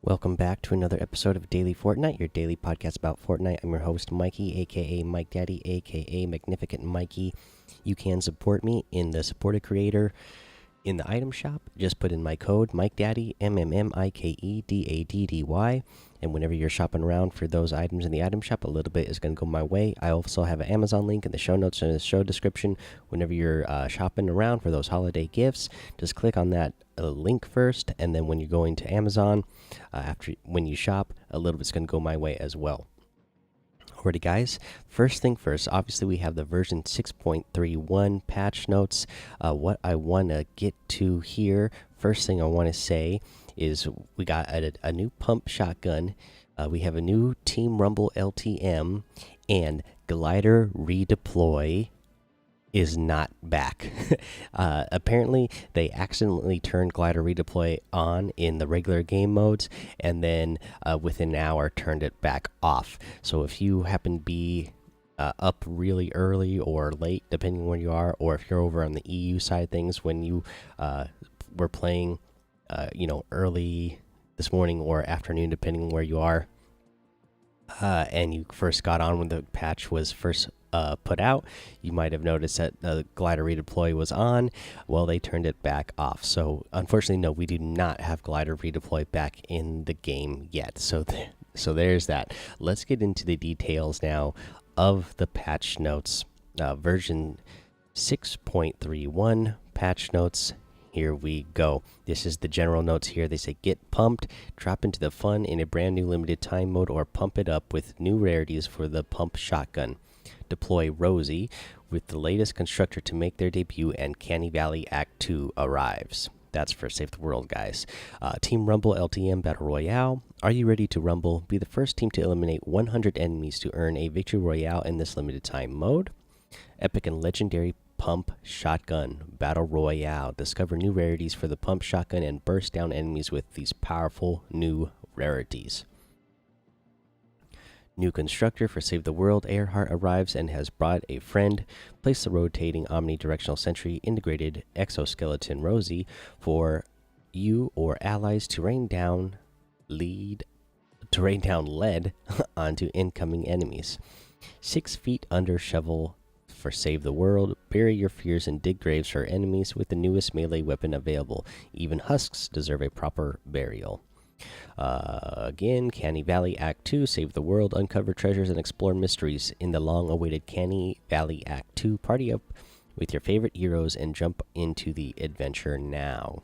Welcome back to another episode of Daily Fortnite, your daily podcast about Fortnite. I'm your host, Mikey, aka MikeDaddy, aka MagnificantMikie. You can support me in the Support a Creator in the item shop. Just put in my code, MikeDaddy, MMMikeDaddy. And whenever you're shopping around for those items in the item shop, a little bit is going to go my way. I also have an Amazon link in the show notes and the show description. Whenever you're shopping around for those holiday gifts, just click on that link first, and then when you're going to Amazon, when you shop, a little bit's going to go my way as well. Alrighty, guys. First thing first, obviously we have the version 6.31 patch notes. What I want to get to here, first thing I want to say is we got a new pump shotgun. We have a new Team Rumble LTM, and glider redeploy is not back. Apparently, they accidentally turned glider redeploy on in the regular game modes, and then within an hour turned it back off. So if you happen to be up really early or late, depending on where you are, or if you're over on the EU side of things when you were playing, early this morning or afternoon, depending on where you are, and you first got on when the patch was first put out, you might have noticed that the glider redeploy was on. Well, they turned it back off. So unfortunately, no, we do not have glider redeploy back in the game yet. So there's that. Let's get into the details now of the patch notes. Version 6.31 patch notes. Here we go. This is the general notes here. They say get pumped, drop into the fun in a brand new limited time mode, or pump it up with new rarities for the pump shotgun. Deploy Rosie with the latest constructor to make their debut, and Canny Valley Act 2 arrives. That's for Save the World, guys. Team Rumble LTM Battle Royale. Are you ready to rumble? Be the first team to eliminate 100 enemies to earn a victory royale in this limited time mode. Epic and legendary Pump Shotgun Battle Royale. Discover new rarities for the Pump Shotgun and burst down enemies with these powerful new rarities. New constructor for Save the World. Earhart arrives and has brought a friend. Place the rotating omnidirectional sentry integrated exoskeleton Rosie for you or allies to rain down lead onto incoming enemies. 6 feet under shovel for Save the World. Bury your fears and dig graves for enemies with the newest melee weapon available. Even husks deserve a proper burial. Again, Canny Valley Act 2. Save the World. Uncover treasures and explore mysteries in the long-awaited Canny Valley Act 2. Party up with your favorite heroes and jump into the adventure now.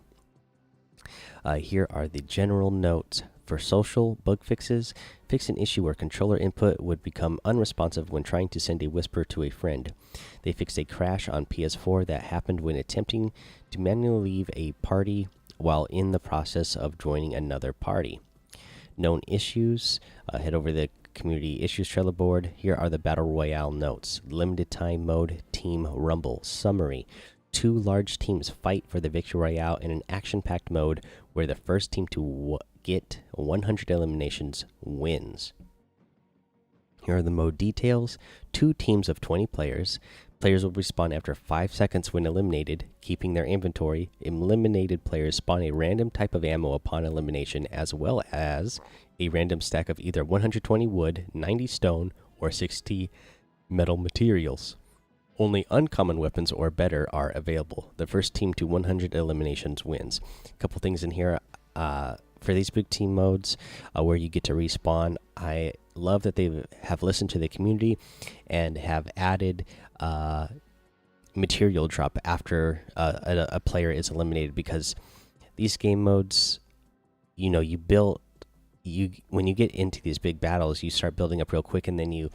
Here are the general notes. For social bug fixes, fix an issue where controller input would become unresponsive when trying to send a whisper to a friend. They fixed a crash on PS4 that happened when attempting to manually leave a party while in the process of joining another party. Known issues, head over to the community issues trailer board. Here are the battle royale notes. Limited time mode, Team Rumble. Summary: 2 large teams fight for the victory royale in an action-packed mode where the first team to get 100 eliminations wins. Here are the mode details. 2 teams of 20 players. Players will respawn after 5 seconds when eliminated, keeping their inventory. Eliminated players spawn a random type of ammo upon elimination, as well as a random stack of either 120 wood, 90 stone, or 60 metal materials. Only uncommon weapons or better are available. The first team to 100 eliminations wins. A couple things in here for these big team modes where you get to respawn. I love that they have listened to the community and have added material drop after a player is eliminated, because these game modes, when you get into these big battles, you start building up real quick, and then you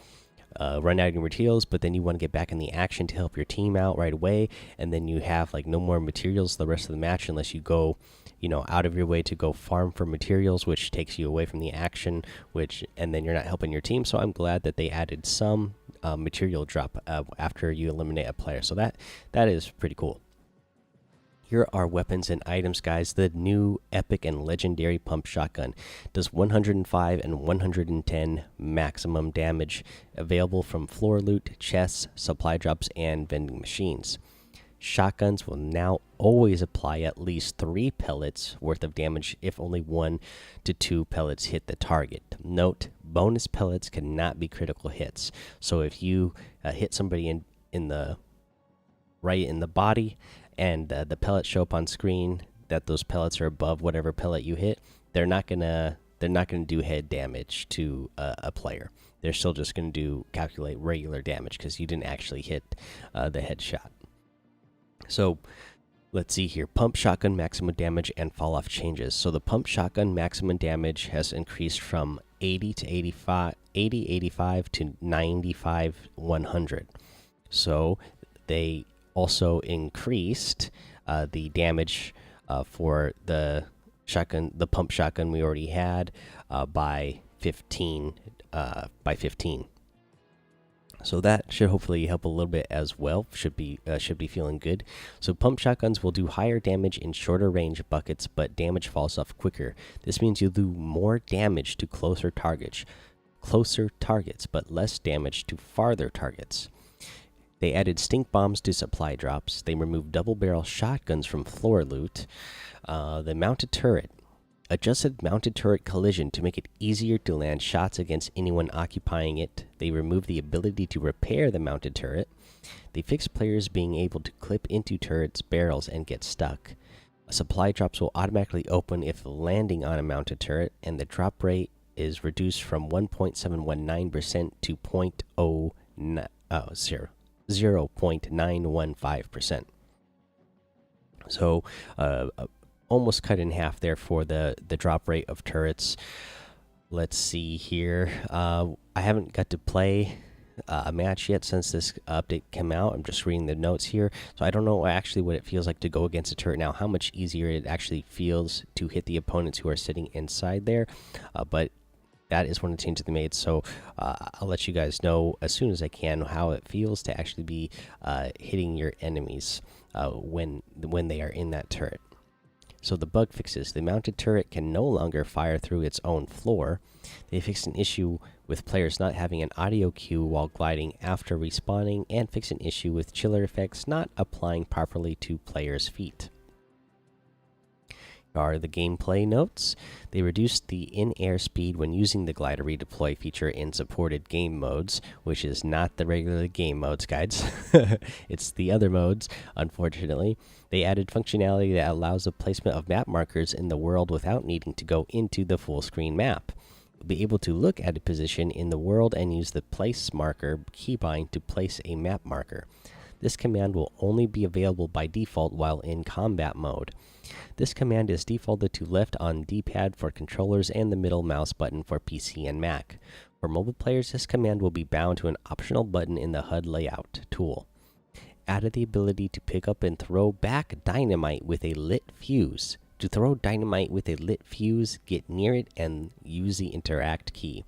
run out of your materials, but then you want to get back in the action to help your team out right away, and then you have like no more materials the rest of the match unless you go out of your way to go farm for materials, which takes you away from the action, and then you're not helping your team. So I'm glad that they added some material drop after you eliminate a player. So that is pretty cool. Here are weapons and items, guys. The new epic and legendary pump shotgun does 105 and 110 maximum damage, available from floor loot, chests, supply drops, and vending machines. Shotguns will now always apply at least 3 pellets worth of damage if only 1 to 2 pellets hit the target. Note, bonus pellets cannot be critical hits. So if you hit somebody in the right in the body and the pellets show up on screen that those pellets are above whatever pellet you hit, they're not gonna do head damage to a player. They're still just gonna calculate regular damage because you didn't actually hit the headshot. So let's see here. Pump shotgun maximum damage and fall off changes. So the pump shotgun maximum damage has increased from 80 to 85 to 95 100. So they also increased the damage for the pump shotgun we already had by 15 So that should hopefully help a little bit as well. Should be feeling good. So pump shotguns will do higher damage in shorter range buckets, but damage falls off quicker. This means you'll do more damage to closer targets, but less damage to farther targets. They added stink bombs to supply drops. They removed double barrel shotguns from floor loot. The mounted turret adjusted mounted turret collision to make it easier to land shots against anyone occupying it. They removed the ability to repair the mounted turret. They fixed players being able to clip into turrets' barrels and get stuck. Supply drops will automatically open if landing on a mounted turret, and the drop rate is reduced from 1.719% to 0.915%. So, almost cut in half there for the drop rate of turrets. Let's see here. I haven't got to play a match yet since this update came out. I'm just reading the notes here, so I don't know actually what it feels like to go against a turret now. How much easier it actually feels to hit the opponents who are sitting inside there, but that is one of the changes they made. So I'll let you guys know as soon as I can how it feels to actually be hitting your enemies when they are in that turret. So the bug fixes: the mounted turret can no longer fire through its own floor. They fixed an issue with players not having an audio cue while gliding after respawning, and fixed an issue with chiller effects not applying properly to players' feet. Are the gameplay notes. They reduced the in-air speed when using the glider redeploy feature in supported game modes, which is not the regular game modes, guys. It's the other modes, unfortunately. They added functionality that allows the placement of map markers in the world without needing to go into the full screen map. You'll be able to look at a position in the world and use the place marker keybind to place a map marker. This command will only be available by default while in combat mode. This command is defaulted to left on D-pad for controllers and the middle mouse button for PC and Mac. For mobile players, this command will be bound to an optional button in the HUD layout tool. Added the ability to pick up and throw back dynamite with a lit fuse. To throw dynamite with a lit fuse, get near it and use the interact key.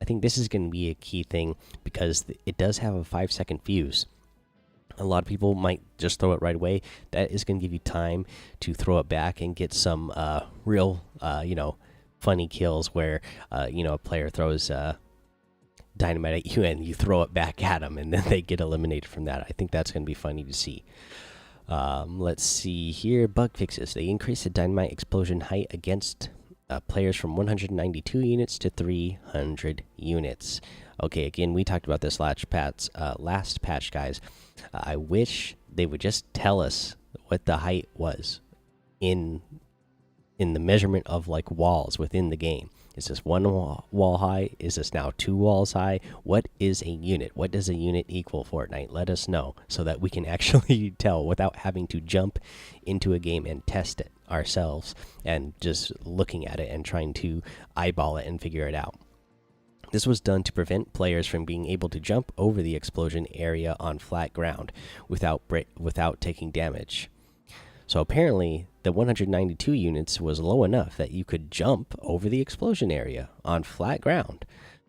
I think this is going to be a key thing because it does have a 5-second fuse. A lot of people might just throw it right away. That is going to give you time to throw it back and get some real, funny kills where, a player throws dynamite at you and you throw it back at them and then they get eliminated from that. I think that's going to be funny to see. Let's see here. Bug fixes. They increase the dynamite explosion height against players from 192 units to 300 units. Okay, again, we talked about this last patch, guys. I wish they would just tell us what the height was in the measurement of like walls within the game. Is this one wall high? Is this now 2 walls high? What is a unit? What does a unit equal, Fortnite? Let us know so that we can actually tell without having to jump into a game and test it ourselves and just looking at it and trying to eyeball it and figure it out. This was done to prevent players from being able to jump over the explosion area on flat ground without taking damage. So apparently, the 192 units was low enough that you could jump over the explosion area on flat ground.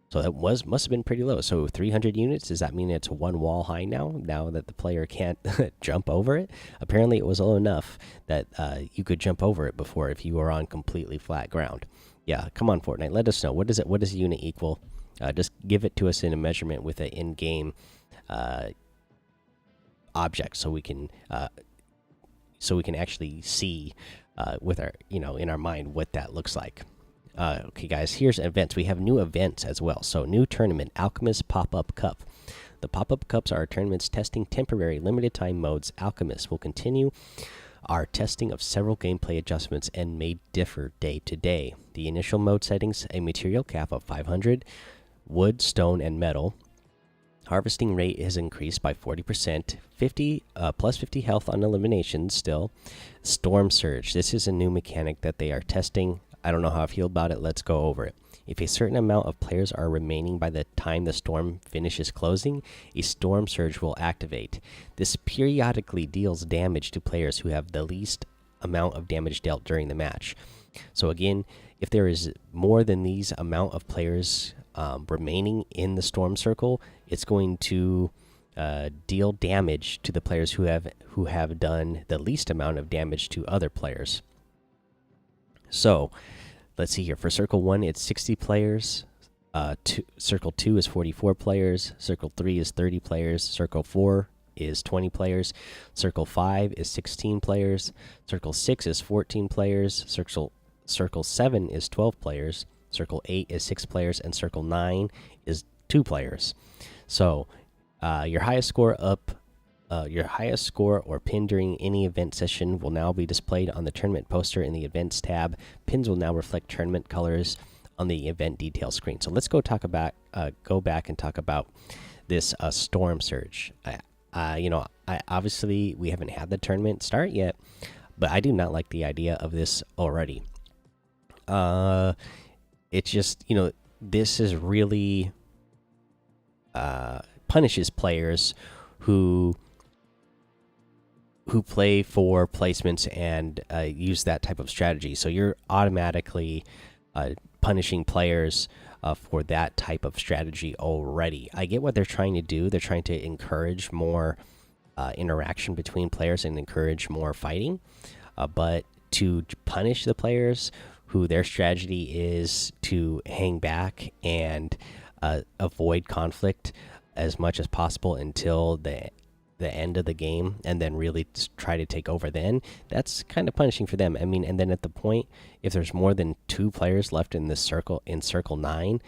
So that must have been pretty low. So 300 units, does that mean it's 1 wall high now? Now that the player can't jump over it? Apparently, it was low enough that you could jump over it before if you were on completely flat ground. Yeah, come on, Fortnite, let us know. What does a unit equal? Just give it to us in a measurement with an in-game object, so we can actually see with our in our mind what that looks like. Okay, guys, here's events. We have new events as well. So, new tournament, Alchemist Pop-Up Cup. The pop-up cups are tournaments testing temporary limited time modes. Alchemist will continue our testing of several gameplay adjustments and may differ day to day. The initial mode settings: a material cap of 500, wood, stone, and metal. Harvesting rate is increased by 40%, 50 plus 50 health on eliminations still. Storm Surge. This is a new mechanic that they are testing. I don't know how I feel about it. Let's go over it. If a certain amount of players are remaining by the time the storm finishes closing, a storm surge will activate. This periodically deals damage to players who have the least amount of damage dealt during the match. So again, if there is more than these amount of players remaining in the storm circle, it's going to deal damage to the players who have done the least amount of damage to other players. So let's see here. For Circle 1, it's 60 players. Circle 2 is 44 players. Circle 3 is 30 players. Circle 4 is 20 players. Circle 5 is 16 players. Circle 6 is 14 players. Circle 7 is 12 players. Circle 8 is 6 players. And Circle 9 is 2 players. So your highest score or pin during any event session will now be displayed on the tournament poster in the events tab. Pins will now reflect tournament colors on the event details screen. So let's go back and talk about this storm surge. Obviously we haven't had the tournament start yet, but I do not like the idea of this already. It's just, this is really punishes players who play for placements and use that type of strategy. So you're automatically punishing players for that type of strategy already. I get what they're trying to do. They're trying to encourage more interaction between players and encourage more fighting. But to punish the players who their strategy is to hang back and avoid conflict as much as possible until the end of the game, and then really try to take over, then that's kind of punishing for them. I mean, and then at the point, if there's more than 2 players left in this circle, in Circle 9,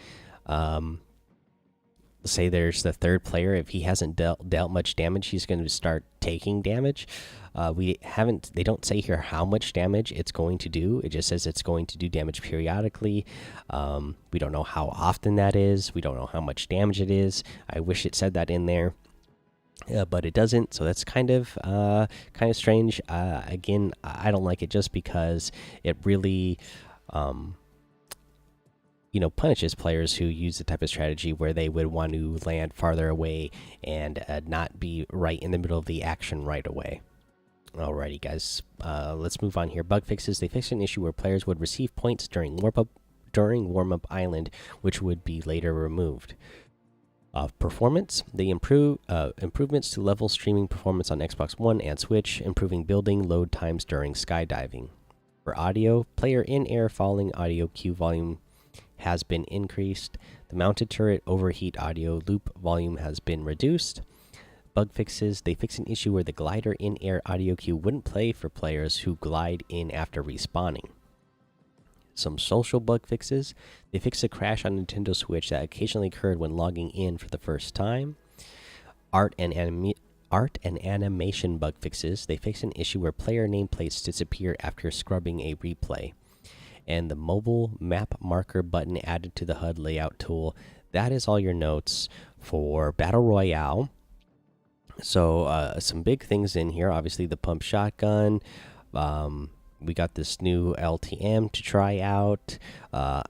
say there's the 3rd player, if he hasn't dealt much damage, he's going to start taking damage. They don't say here how much damage it's going to do. It just says it's going to do damage periodically. We don't know how often that is. We don't know how much damage it is. I wish it said that in there. But it doesn't, so that's kind of strange. Again, I don't like it just because it really, punishes players who use the type of strategy where they would want to land farther away and not be right in the middle of the action right away. Alrighty, guys, let's move on here. Bug fixes. They fixed an issue where players would receive points during warm-up island, which would be later removed. Performance. They improvements to level streaming performance on Xbox One and Switch, improving building load times during skydiving. For audio, player in-air falling audio cue volume has been increased. The mounted turret overheat audio loop volume has been reduced. Bug fixes. They fix an issue where the glider in-air audio cue wouldn't play for players who glide in after respawning. Some social bug fixes. They fixed a crash on Nintendo Switch that occasionally occurred when logging in for the first time. Art and animation bug fixes. They fixed an issue where player nameplates disappear after scrubbing a replay. And the mobile map marker button added to the HUD layout tool. That is all your notes for Battle Royale. So some big things in here. Obviously the pump shotgun. We got this new LTM to try out. I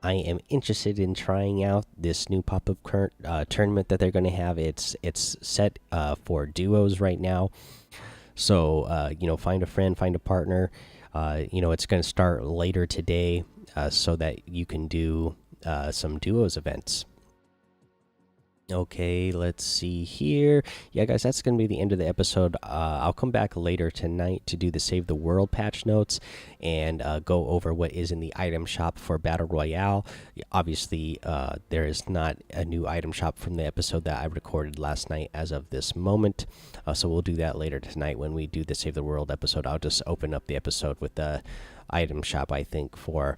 am interested in trying out this new pop-up tournament that they're going to have. It's set for duos right now. So find a friend, find a partner. It's going to start later today, so that you can do some duos events. Okay, let's see here. Yeah, guys, that's going to be the end of the episode. I'll come back later tonight to do the Save the World patch notes and go over what is in the item shop for Battle Royale. Obviously, there is not a new item shop from the episode that I recorded last night as of this moment. So we'll do that later tonight when we do the Save the World episode. I'll just open up the episode with the item shop, I think, for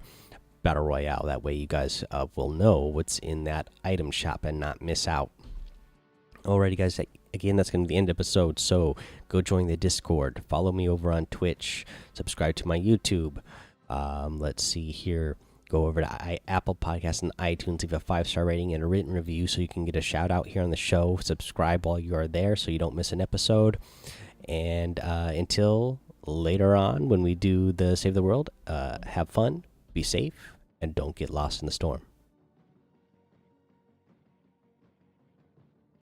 Battle Royale. That way, you guys will know what's in that item shop and not miss out. Alrighty, guys. Again, that's going to be the end of the episode. So go join the Discord. Follow me over on Twitch. Subscribe to my YouTube. Let's see here. Go over to Apple Podcasts and iTunes. Leave a 5-star rating and a written review so you can get a shout out here on the show. Subscribe while you are there so you don't miss an episode. And until later on when we do the Save the World, have fun, be safe, and don't get lost in the storm.